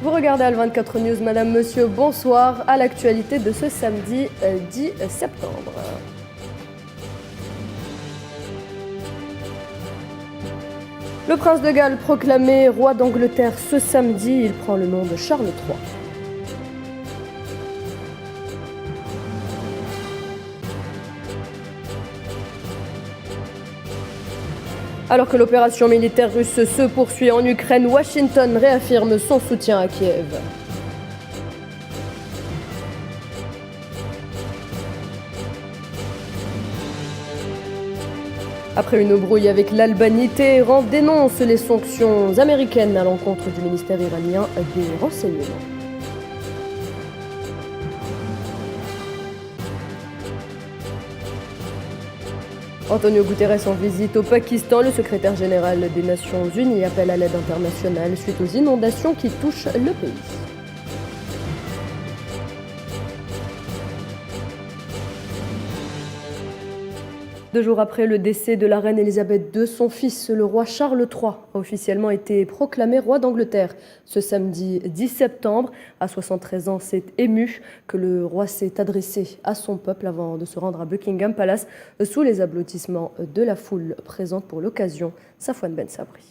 Vous regardez Al24 News, madame, monsieur, bonsoir. À l'actualité de ce samedi 10 septembre. Le prince de Galles proclamé roi d'Angleterre ce samedi, il prend le nom de Charles III. Alors que l'opération militaire russe se poursuit en Ukraine, Washington réaffirme son soutien à Kiev. Après une brouille avec l'Albanie, Téhéran dénonce les sanctions américaines à l'encontre du ministère iranien des renseignements. Antonio Guterres en visite au Pakistan. Le secrétaire général des Nations Unies appelle à l'aide internationale suite aux inondations qui touchent le pays. Deux jours après le décès de la reine Elisabeth II, son fils, le roi Charles III, a officiellement été proclamé roi d'Angleterre ce samedi 10 septembre. À 73 ans, c'est ému que le roi s'est adressé à son peuple avant de se rendre à Buckingham Palace sous les applaudissements de la foule présente pour l'occasion. Safwan Ben Sabri.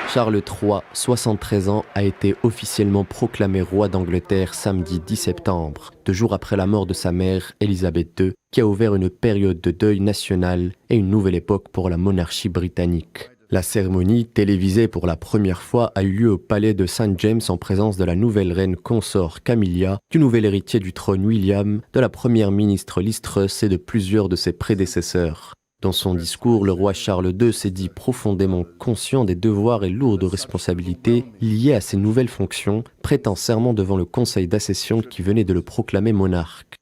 Charles III, 73 ans, a été officiellement proclamé roi d'Angleterre samedi 10 septembre, 2 jours après la mort de sa mère, Elisabeth II, qui a ouvert une période de deuil national et une nouvelle époque pour la monarchie britannique. La cérémonie, télévisée pour la première fois, a eu lieu au palais de St. James en présence de la nouvelle reine consort Camilla, du nouvel héritier du trône William, de la première ministre Liz Truss et de plusieurs de ses prédécesseurs. Dans son discours, le roi Charles II s'est dit profondément conscient des devoirs et lourdes responsabilités liées à ses nouvelles fonctions, prêtant serment devant le conseil d'accession qui venait de le proclamer monarque.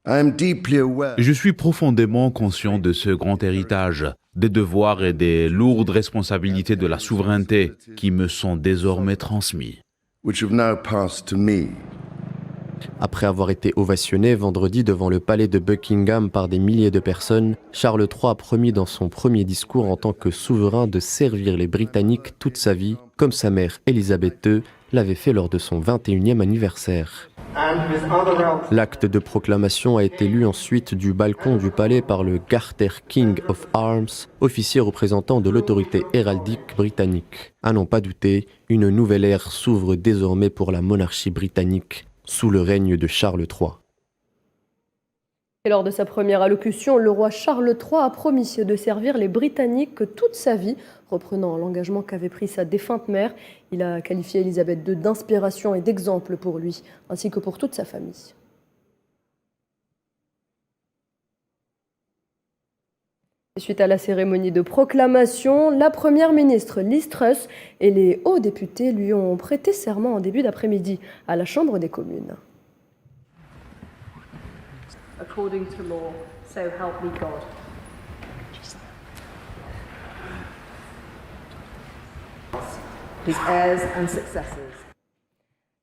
Je suis profondément conscient de ce grand héritage, des devoirs et des lourdes responsabilités de la souveraineté qui me sont désormais transmis. Après avoir été ovationné vendredi devant le palais de Buckingham par des milliers de personnes, Charles III a promis dans son premier discours en tant que souverain de servir les Britanniques toute sa vie, comme sa mère Elisabeth II l'avait fait lors de son 21e anniversaire. L'acte de proclamation a été lu ensuite du balcon du palais par le Garter King of Arms, officier représentant de l'autorité héraldique britannique. À n'en pas douter, une nouvelle ère s'ouvre désormais pour la monarchie britannique, sous le règne de Charles III. Et lors de sa première allocution, le roi Charles III a promis de servir les Britanniques toute sa vie, reprenant l'engagement qu'avait pris sa défunte mère. Il a qualifié Elisabeth II d'inspiration et d'exemple pour lui, ainsi que pour toute sa famille. Suite à la cérémonie de proclamation, la première ministre Liz Truss et les hauts députés lui ont prêté serment en début d'après-midi à la Chambre des communes. According to law, so help me God. His heirs and successors.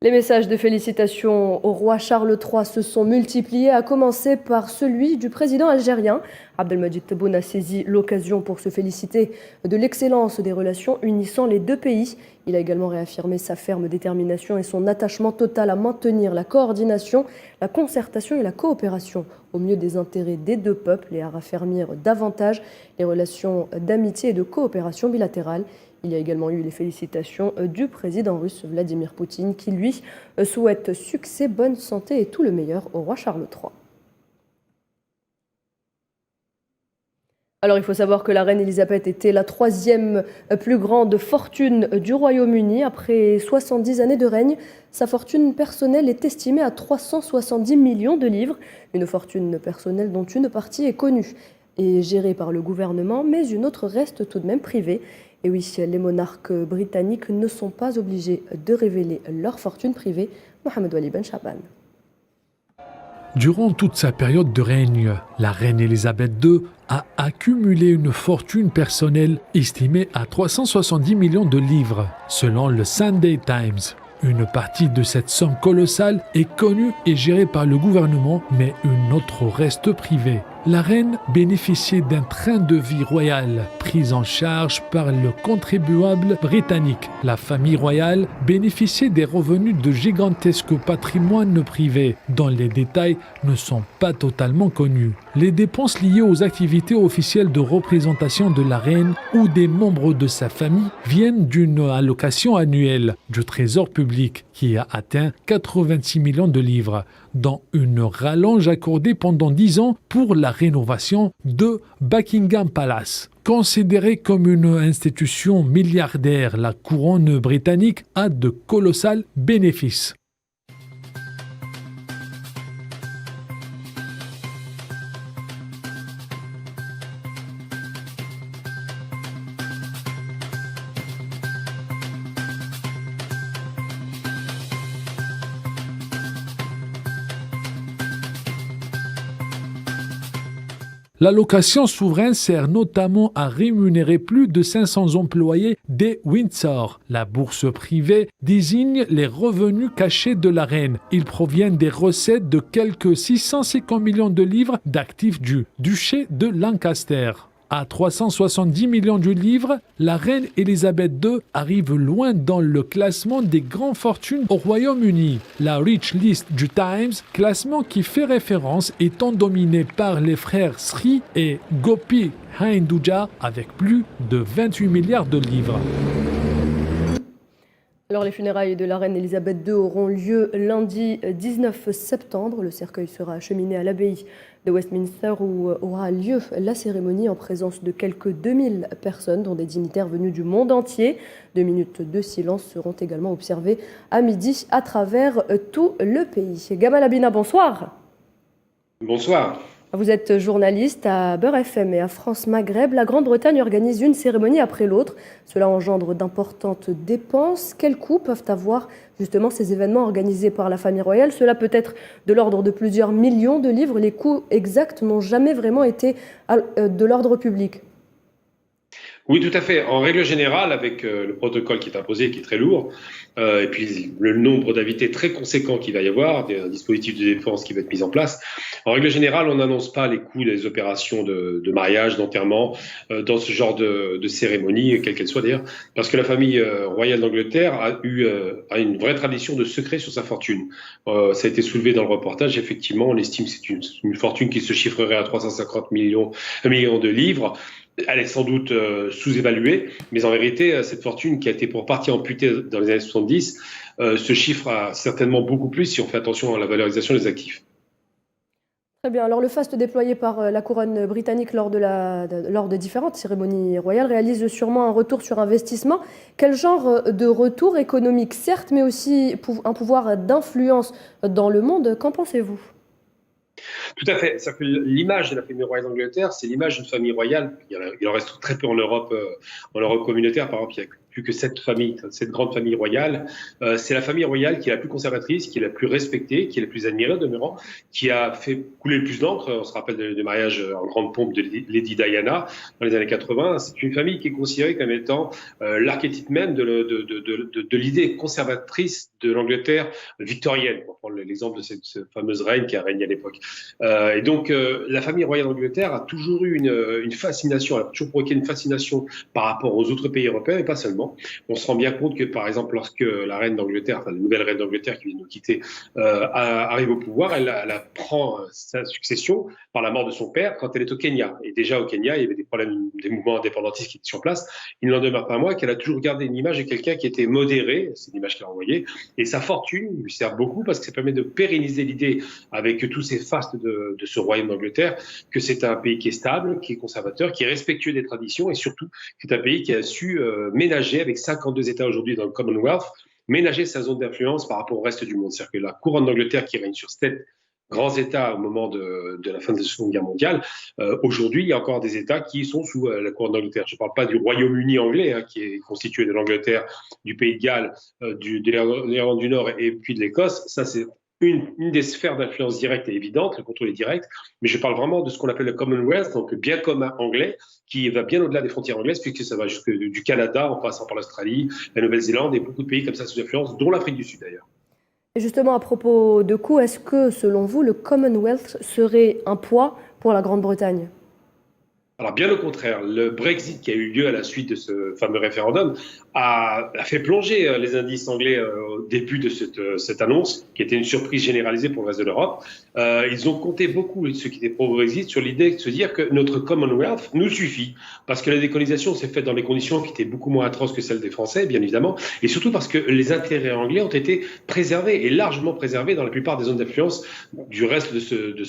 Les messages de félicitations au roi Charles III se sont multipliés, à commencer par celui du président algérien. Abdelmadjid Tebboune a saisi l'occasion pour se féliciter de l'excellence des relations unissant les deux pays. Il a également réaffirmé sa ferme détermination et son attachement total à maintenir la coordination, la concertation et la coopération au mieux des intérêts des deux peuples et à raffermir davantage les relations d'amitié et de coopération bilatérales. Il y a également eu les félicitations du président russe Vladimir Poutine qui, lui, souhaite succès, bonne santé et tout le meilleur au roi Charles III. Alors il faut savoir que la reine Elisabeth était la 3e plus grande fortune du Royaume-Uni. Après 70 années de règne, sa fortune personnelle est estimée à 370 millions de livres. Une fortune personnelle dont une partie est connue et gérée par le gouvernement, mais une autre reste tout de même privée. Et oui, les monarques britanniques ne sont pas obligés de révéler leur fortune privée. Mohamed Wali Ben Chaban. Durant toute sa période de règne, la reine Elisabeth II a accumulé une fortune personnelle estimée à 370 millions de livres, selon le Sunday Times. Une partie de cette somme colossale est connue et gérée par le gouvernement, mais une autre reste privée. La reine bénéficiait d'un train de vie royal, pris en charge par le contribuable britannique. La famille royale bénéficiait des revenus de gigantesques patrimoines privés, dont les détails ne sont pas totalement connus. Les dépenses liées aux activités officielles de représentation de la reine ou des membres de sa famille viennent d'une allocation annuelle du Trésor public qui a atteint 86 millions de livres, dont une rallonge accordée pendant 10 ans pour la rénovation de Buckingham Palace. Considérée comme une institution milliardaire, la couronne britannique a de colossaux bénéfices. L'allocation souveraine sert notamment à rémunérer plus de 500 employés des Windsor. La bourse privée désigne les revenus cachés de la reine. Ils proviennent des recettes de quelques 650 millions de livres d'actifs du duché de Lancaster. À 370 millions de livres, la reine Elisabeth II arrive loin dans le classement des grandes fortunes au Royaume-Uni. La Rich List du Times, classement qui fait référence étant dominé par les frères Sri et Gopi Hinduja avec plus de 28 milliards de livres. Alors, les funérailles de la reine Elisabeth II auront lieu lundi 19 septembre. Le cercueil sera acheminé à l'abbaye de Westminster où aura lieu la cérémonie en présence de quelques 2000 personnes, dont des dignitaires venus du monde entier. 2 minutes de silence seront également observées à midi à travers tout le pays. Gamal Abina, bonsoir. Bonsoir. Vous êtes journaliste à Beurre FM et à France Maghreb. La Grande-Bretagne organise une cérémonie après l'autre. Cela engendre d'importantes dépenses. Quels coûts peuvent avoir justement ces événements organisés par la famille royale? Cela peut être de l'ordre de plusieurs millions de livres. Les coûts exacts n'ont jamais vraiment été de l'ordre public. Oui, tout à fait. En règle générale, avec le protocole qui est imposé, qui est très lourd, et puis le nombre d'invités très conséquent qu'il va y avoir, des dispositifs de défense qui va être mis en place, en règle générale, on n'annonce pas les coûts des opérations de mariage, d'enterrement, dans ce genre de cérémonie, quelle qu'elle soit d'ailleurs, parce que la famille royale d'Angleterre a une vraie tradition de secret sur sa fortune. Ça a été soulevé dans le reportage. Effectivement, on estime que c'est une fortune qui se chiffrerait à 350 millions de livres. Elle est sans doute sous-évaluée, mais en vérité, cette fortune qui a été pour partie amputée dans les années 70 se chiffre à certainement beaucoup plus si on fait attention à la valorisation des actifs. Très bien. Alors, le faste déployé par la couronne britannique lors de différentes cérémonies royales réalise sûrement un retour sur investissement. Quel genre de retour économique, certes, mais aussi un pouvoir d'influence dans le monde? Qu'en pensez-vous? Tout à fait. L'image de la famille royale d'Angleterre, c'est l'image d'une famille royale. Il en reste très peu en Europe communautaire. Par exemple, il n'y a plus que cette grande famille royale. C'est la famille royale qui est la plus conservatrice, qui est la plus respectée, qui est la plus admirée au demeurant, qui a fait couler le plus d'encre. On se rappelle du mariage en grande pompe de Lady Diana dans les années 80. C'est une famille qui est considérée comme étant l'archétype même de l'idée conservatrice de l'Angleterre victorienne. On prend l'exemple de cette fameuse reine qui a régné à l'époque. Et donc, la famille royale d'Angleterre a toujours eu une fascination, elle a toujours provoqué une fascination par rapport aux autres pays européens, et pas seulement. On se rend bien compte que, par exemple, lorsque la reine d'Angleterre, la nouvelle reine d'Angleterre qui vient de nous quitter, arrive au pouvoir, elle prend sa succession par la mort de son père quand elle est au Kenya. Et déjà au Kenya, il y avait des mouvements indépendantistes qui étaient sur place. Il n'en demeure pas moins qu'elle a toujours gardé une image de quelqu'un qui était modéré, c'est l'image qu'elle a envoyée, et sa fortune lui sert beaucoup parce que ça permet de pérenniser l'idée avec tous ces fastes de ce royaume d'Angleterre que c'est un pays qui est stable, qui est conservateur, qui est respectueux des traditions et surtout qui est un pays qui a su ménager, avec 52 États aujourd'hui dans le Commonwealth, ménager sa zone d'influence par rapport au reste du monde. C'est-à-dire que la couronne d'Angleterre qui règne sur 7 grands États au moment de la fin de la Seconde Guerre mondiale, aujourd'hui il y a encore des États qui sont sous la couronne d'Angleterre. Je ne parle pas du Royaume-Uni anglais, qui est constitué de l'Angleterre, du Pays de Galles, de l'Irlande du Nord et puis de l'Écosse. Ça, c'est une des sphères d'influence directe et évidente, le contrôle est direct, mais je parle vraiment de ce qu'on appelle le Commonwealth, donc le bien commun anglais, qui va bien au-delà des frontières anglaises, puisque ça va jusque du Canada, en passant par l'Australie, la Nouvelle-Zélande et beaucoup de pays comme ça sous influence, dont l'Afrique du Sud d'ailleurs. Et justement, à propos de coûts, est-ce que, selon vous, le Commonwealth serait un poids pour la Grande-Bretagne? Alors bien au contraire, le Brexit qui a eu lieu à la suite de ce fameux référendum a fait plonger les indices anglais au début de cette annonce, qui était une surprise généralisée pour le reste de l'Europe. Ils ont compté beaucoup, ceux qui étaient pro-Brexit, sur l'idée de se dire que notre Commonwealth nous suffit, parce que la décolonisation s'est faite dans des conditions qui étaient beaucoup moins atroces que celles des Français, bien évidemment, et surtout parce que les intérêts anglais ont été préservés, et largement préservés dans la plupart des zones d'influence du reste de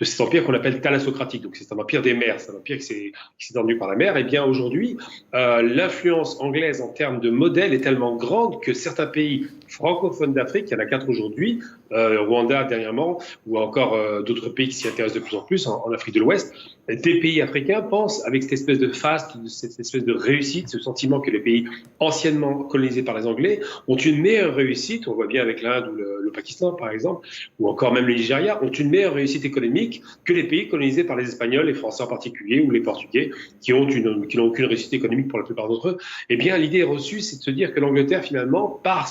cet empire qu'on appelle thalassocratique. Donc c'est un empire des mers, c'est un empire qui s'est étendu par la mer. Et bien aujourd'hui, l'influence anglaise en termes de modèle est tellement grande que certains pays francophones d'Afrique, il y en a 4 aujourd'hui, Rwanda dernièrement, ou encore d'autres pays qui s'y intéressent de plus en plus en Afrique de l'Ouest, des pays africains pensent avec cette espèce de faste, cette espèce de réussite, ce sentiment que les pays anciennement colonisés par les Anglais ont une meilleure réussite, on voit bien avec l'Inde ou le Pakistan par exemple, ou encore même le Nigeria, ont une meilleure réussite économique que les pays colonisés par les Espagnols, les Français en particulier, ou les Portugais, qui n'ont aucune réussite économique pour la plupart d'entre eux. Eh bien, l'idée reçue, c'est de se dire que l'Angleterre, finalement, par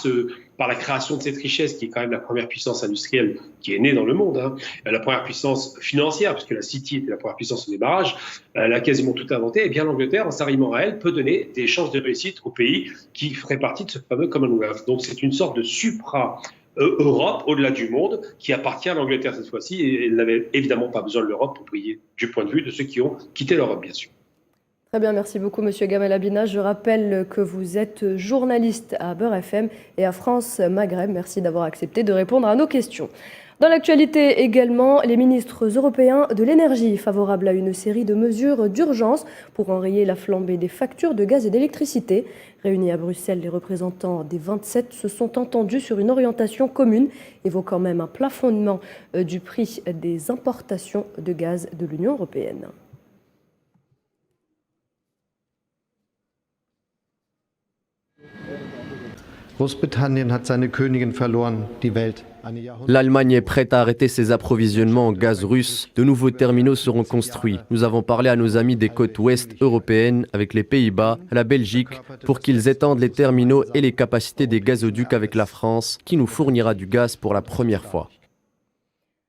la création de cette richesse, qui est quand même la première puissance industrielle qui est née dans le monde, hein, la première puissance financière, parce que la City était la première puissance des barrages, elle a quasiment tout inventé, et bien l'Angleterre, en s'arrimant à elle, peut donner des chances de réussite aux pays qui feraient partie de ce fameux Commonwealth. Donc c'est une sorte de supra-Europe, au-delà du monde, qui appartient à l'Angleterre cette fois-ci, et elle n'avait évidemment pas besoin de l'Europe pour briller du point de vue de ceux qui ont quitté l'Europe, bien sûr. Très bien, merci beaucoup Monsieur Gamal Abina. Je rappelle que vous êtes journaliste à Beurre FM et à France Maghreb. Merci d'avoir accepté de répondre à nos questions. Dans l'actualité également, les ministres européens de l'énergie favorables à une série de mesures d'urgence pour enrayer la flambée des factures de gaz et d'électricité. Réunis à Bruxelles, les représentants des 27 se sont entendus sur une orientation commune, évoquant même un plafonnement du prix des importations de gaz de l'Union européenne. Großbritannien hat seine Königin verloren, die Welt. L'Allemagne est prête à arrêter ses approvisionnements en gaz russe. De nouveaux terminaux seront construits. Nous avons parlé à nos amis des côtes ouest européennes, avec les Pays-Bas, la Belgique, pour qu'ils étendent les terminaux et les capacités des gazoducs avec la France, qui nous fournira du gaz pour la première fois.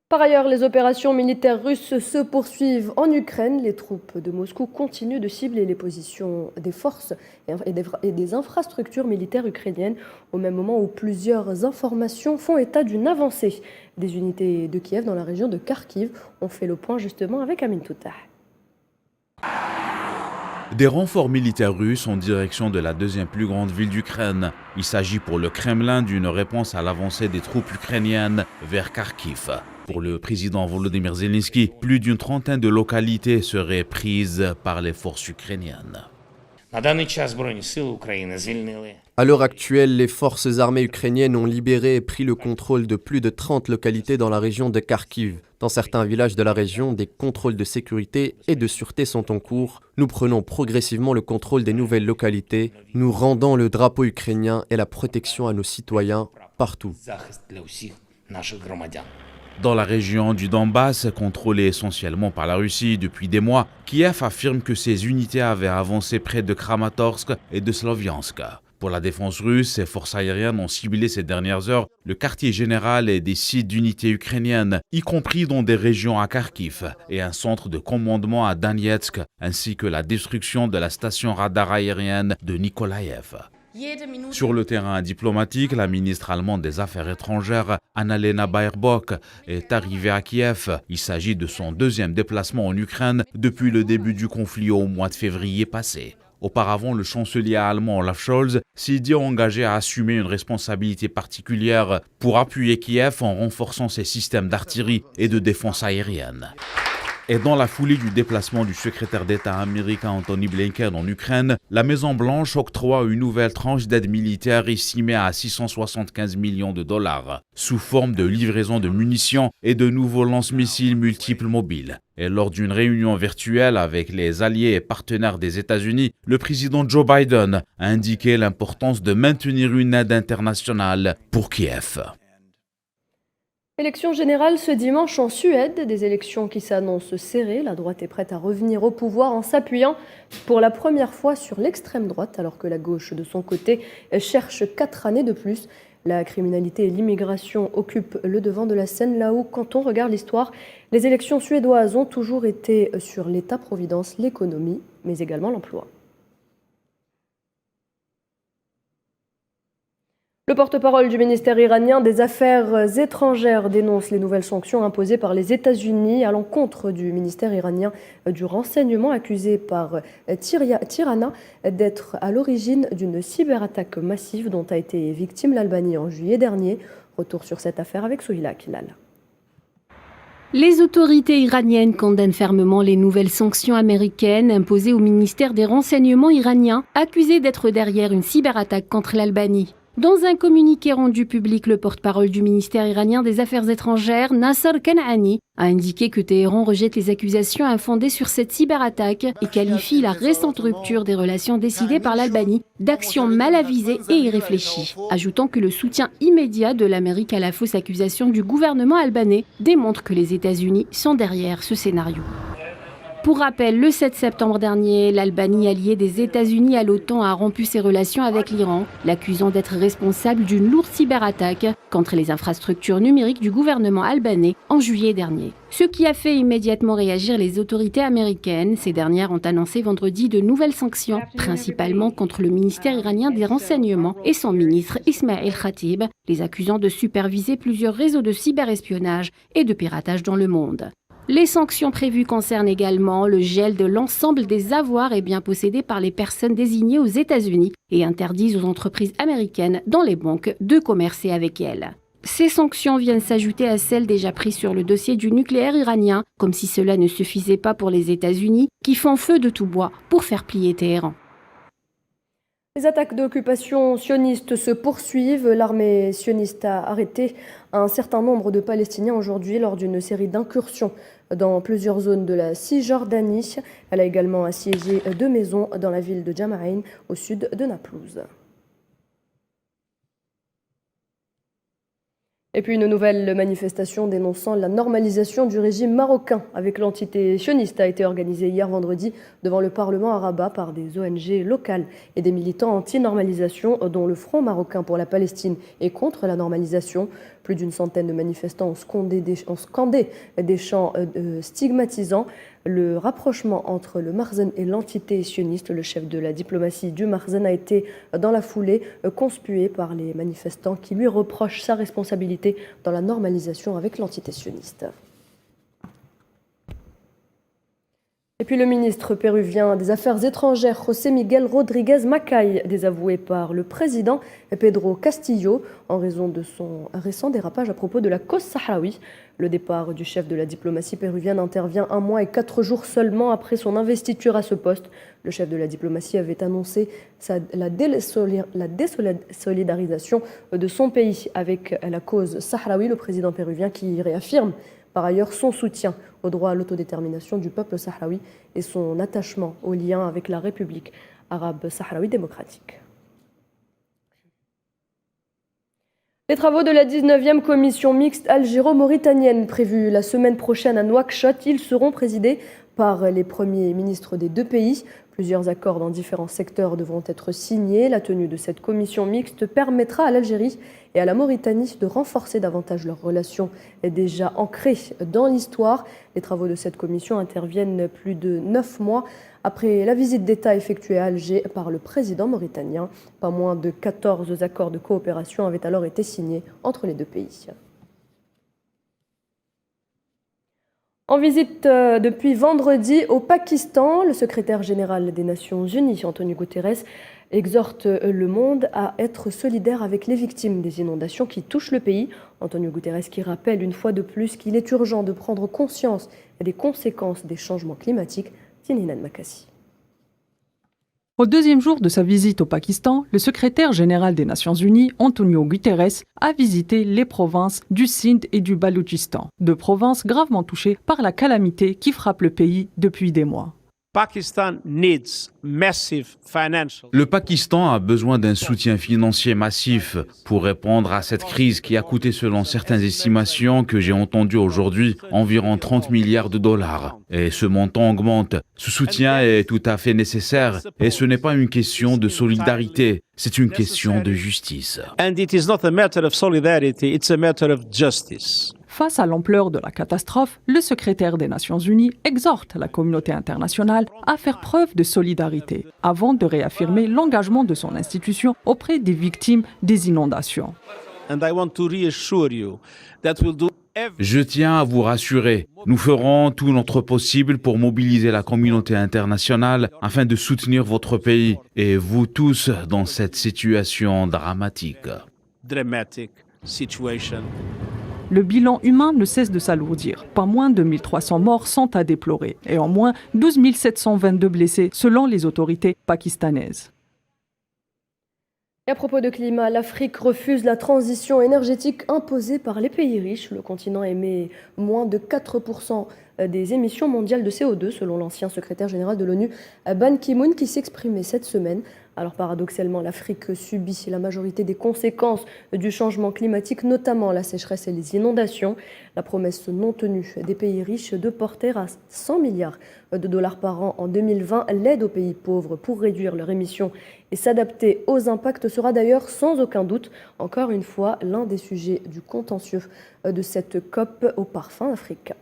Par ailleurs, les opérations militaires russes se poursuivent en Ukraine. Les troupes de Moscou continuent de cibler les positions des forces et des infrastructures militaires ukrainiennes, au même moment où plusieurs informations font état d'une avancée. Des unités de Kiev dans la région de Kharkiv. On fait le point justement avec Amin Toutah. Des renforts militaires russes en direction de la deuxième plus grande ville d'Ukraine. Il s'agit pour le Kremlin d'une réponse à l'avancée des troupes ukrainiennes vers Kharkiv. Pour le président Volodymyr Zelensky, plus d'une trentaine de localités seraient prises par les forces ukrainiennes. À l'heure actuelle, les forces armées ukrainiennes ont libéré et pris le contrôle de plus de 30 localités dans la région de Kharkiv. Dans certains villages de la région, des contrôles de sécurité et de sûreté sont en cours. Nous prenons progressivement le contrôle des nouvelles localités. Nous rendons le drapeau ukrainien et la protection à nos citoyens partout. Dans la région du Donbass, contrôlée essentiellement par la Russie depuis des mois, Kiev affirme que ses unités avaient avancé près de Kramatorsk et de Sloviansk. Pour la défense russe, ses forces aériennes ont ciblé ces dernières heures le quartier général et des sites d'unités ukrainiennes, y compris dans des régions à Kharkiv et un centre de commandement à Donetsk, ainsi que la destruction de la station radar aérienne de Nikolaïev. Sur le terrain diplomatique, la ministre allemande des Affaires étrangères, Annalena Baerbock, est arrivée à Kiev. Il s'agit de son deuxième déplacement en Ukraine depuis le début du conflit au mois de février passé. Auparavant, le chancelier allemand Olaf Scholz s'est dit engagé à assumer une responsabilité particulière pour appuyer Kiev en renforçant ses systèmes d'artillerie et de défense aérienne. Et dans la foulée du déplacement du secrétaire d'État américain Anthony Blinken en Ukraine, la Maison-Blanche octroie une nouvelle tranche d'aide militaire estimée à 675 millions de dollars, sous forme de livraison de munitions et de nouveaux lance-missiles multiples mobiles. Et lors d'une réunion virtuelle avec les alliés et partenaires des États-Unis, le président Joe Biden a indiqué l'importance de maintenir une aide internationale pour Kiev. Élection générale ce dimanche en Suède, des élections qui s'annoncent serrées. La droite est prête à revenir au pouvoir en s'appuyant pour la première fois sur l'extrême droite, alors que la gauche, de son côté, cherche 4 années de plus. La criminalité et l'immigration occupent le devant de la scène, là où, quand on regarde l'histoire, les élections suédoises ont toujours été sur l'État-providence, l'économie, mais également l'emploi. Le porte-parole du ministère iranien des Affaires étrangères dénonce les nouvelles sanctions imposées par les États-Unis à l'encontre du ministère iranien du renseignement, accusé par Tirana d'être à l'origine d'une cyberattaque massive dont a été victime l'Albanie en juillet dernier. Retour sur cette affaire avec Souhila Kilal. Les autorités iraniennes condamnent fermement les nouvelles sanctions américaines imposées au ministère des Renseignements iranien, accusé d'être derrière une cyberattaque contre l'Albanie. Dans un communiqué rendu public, le porte-parole du ministère iranien des Affaires étrangères, Nasser Kanani, a indiqué que Téhéran rejette les accusations infondées sur cette cyberattaque et qualifie la récente rupture des relations décidées par l'Albanie d'action mal avisée et irréfléchie, ajoutant que le soutien immédiat de l'Amérique à la fausse accusation du gouvernement albanais démontre que les États-Unis sont derrière ce scénario. Pour rappel, le 7 septembre dernier, l'Albanie, alliée des États-Unis à l'OTAN, a rompu ses relations avec l'Iran, l'accusant d'être responsable d'une lourde cyberattaque contre les infrastructures numériques du gouvernement albanais en juillet dernier. Ce qui a fait immédiatement réagir les autorités américaines. Ces dernières ont annoncé vendredi de nouvelles sanctions, principalement contre le ministère iranien des Renseignements et son ministre Ismail Khatib, les accusant de superviser plusieurs réseaux de cyberespionnage et de piratage dans le monde. Les sanctions prévues concernent également le gel de l'ensemble des avoirs et biens possédés par les personnes désignées aux États-Unis et interdisent aux entreprises américaines dans les banques de commercer avec elles. Ces sanctions viennent s'ajouter à celles déjà prises sur le dossier du nucléaire iranien, comme si cela ne suffisait pas pour les États-Unis, qui font feu de tout bois pour faire plier Téhéran. Les attaques d'occupation sionistes se poursuivent. L'armée sioniste a arrêté un certain nombre de Palestiniens aujourd'hui lors d'une série d'incursions dans plusieurs zones de la Cisjordanie. Elle a également assiégé 2 maisons dans la ville de Jama'in, au sud de Naplouse. Et puis une nouvelle manifestation dénonçant la normalisation du régime marocain avec l'entité sioniste a été organisée hier vendredi devant le Parlement à Rabat par des ONG locales et des militants anti-normalisation dont le Front marocain pour la Palestine et contre la normalisation. Plus d'une centaine de manifestants ont scandé des chants stigmatisant le rapprochement entre le Marzen et l'entité sioniste. Le chef de la diplomatie du Marzen a été dans la foulée conspué par les manifestants qui lui reprochent sa responsabilité dans la normalisation avec l'entité sioniste. Et puis le ministre péruvien des Affaires étrangères, José Miguel Rodríguez Macay, désavoué par le président Pedro Castillo en raison de son récent dérapage à propos de la cause sahraoui. Le départ du chef de la diplomatie péruvienne intervient 1 mois et 4 jours seulement après son investiture à ce poste. Le chef de la diplomatie avait annoncé la désolidarisation de son pays avec la cause sahraoui. Le président péruvien qui réaffirme par ailleurs son soutien au droit à l'autodétermination du peuple sahraoui et son attachement aux liens avec la République arabe sahraoui démocratique. Les travaux de la 19e commission mixte algéro-mauritanienne prévue la semaine prochaine à Nouakchott, ils seront présidés par les premiers ministres des 2 pays. Plusieurs accords dans différents secteurs devront être signés. La tenue de cette commission mixte permettra à l'Algérie et à la Mauritanie de renforcer davantage leurs relations déjà ancrées dans l'histoire. Les travaux de cette commission interviennent plus de 9 mois après la visite d'État effectuée à Alger par le président mauritanien. Pas moins de 14 accords de coopération avaient alors été signés entre les 2 pays. En visite depuis vendredi au Pakistan, le secrétaire général des Nations Unies, Antonio Guterres, exhorte le monde à être solidaire avec les victimes des inondations qui touchent le pays. Antonio Guterres qui rappelle une fois de plus qu'il est urgent de prendre conscience des conséquences des changements climatiques. Tininan Makassi. Au 2e jour de sa visite au Pakistan, le secrétaire général des Nations Unies, Antonio Guterres, a visité les provinces du Sindh et du Baloutchistan, 2 provinces gravement touchées par la calamité qui frappe le pays depuis des mois. Le Pakistan a besoin d'un soutien financier massif pour répondre à cette crise qui a coûté, selon certaines estimations que j'ai entendues aujourd'hui, environ 30 milliards de dollars. Et ce montant augmente. Ce soutien est tout à fait nécessaire et ce n'est pas une question de solidarité, c'est une question de justice. Face à l'ampleur de la catastrophe, le secrétaire des Nations Unies exhorte la communauté internationale à faire preuve de solidarité avant de réaffirmer l'engagement de son institution auprès des victimes des inondations. Je tiens à vous rassurer, nous ferons tout notre possible pour mobiliser la communauté internationale afin de soutenir votre pays et vous tous dans cette situation dramatique. Le bilan humain ne cesse de s'alourdir. Pas moins de 1300 morts sont à déplorer et en moins 12 722 blessés selon les autorités pakistanaises. Et à propos de climat, l'Afrique refuse la transition énergétique imposée par les pays riches. Le continent émet moins de 4% des émissions mondiales de CO2, selon l'ancien secrétaire général de l'ONU, Ban Ki-moon, qui s'exprimait cette semaine. Alors paradoxalement, l'Afrique subit la majorité des conséquences du changement climatique, notamment la sécheresse et les inondations. La promesse non tenue des pays riches de porter à 100 milliards de dollars par an en 2020 l'aide aux pays pauvres pour réduire leurs émissions et s'adapter aux impacts sera d'ailleurs sans aucun doute, encore une fois, l'un des sujets du contentieux de cette COP au parfum africain.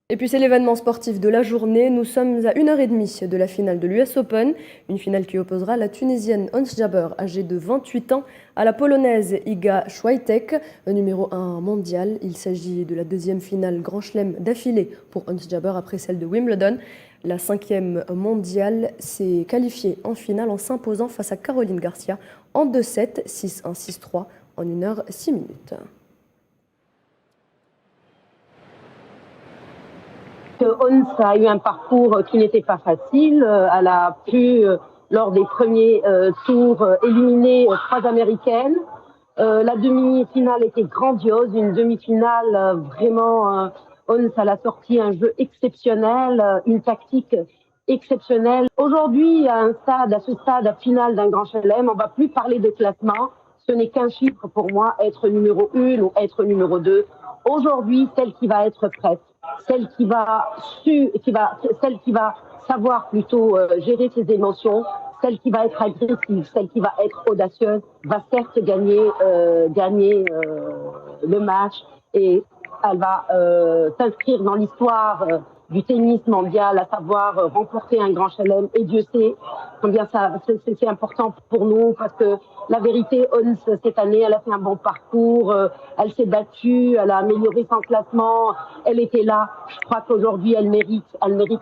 Et puis c'est l'événement sportif de la journée. Nous sommes à 1h30 de la finale de l'US Open, une finale qui opposera la Tunisienne Ons Jabeur, âgée de 28 ans, à la Polonaise Iga Swiatek, numéro 1 mondial. Il s'agit de la deuxième finale Grand Chelem d'affilée pour Ons Jabeur après celle de Wimbledon. La 5e mondiale s'est qualifiée en finale en s'imposant face à Caroline Garcia en 2-7, 6-1, 6-3 en 1h06. Ons a eu un parcours qui n'était pas facile. Elle a pu, lors des premiers tours, éliminer 3 Américaines. La demi-finale était grandiose, une demi-finale vraiment... Ons, elle a sorti un jeu exceptionnel, une tactique exceptionnelle. Aujourd'hui, à ce stade final d'un Grand Chelem, on ne va plus parler de classement. Ce n'est qu'un chiffre pour moi, être numéro 1 ou être numéro 2. Aujourd'hui, celle qui va être prête, celle qui va savoir plutôt gérer ses émotions, celle qui va être agressive, celle qui va être audacieuse, va certes gagner le match et elle va s'inscrire dans l'histoire du tennis mondial, à savoir remporter un Grand Chelem. Et Dieu sait combien c'est important pour nous, parce que la vérité, Ons, cette année, elle a fait un bon parcours, elle s'est battue, elle a amélioré son classement, elle était là. Je crois qu'aujourd'hui, elle mérite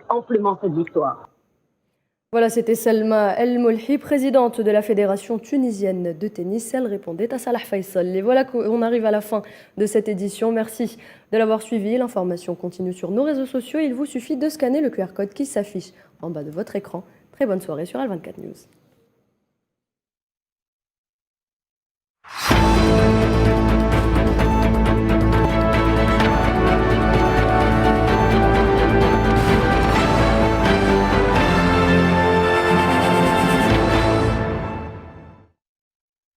amplement cette victoire. Voilà, c'était Selma El Molhi, présidente de la Fédération tunisienne de tennis. Elle répondait à Salah Faisal. Et voilà qu'on arrive à la fin de cette édition. Merci de l'avoir suivi. L'information continue sur nos réseaux sociaux. Il vous suffit de scanner le QR code qui s'affiche en bas de votre écran. Très bonne soirée sur Al24 News.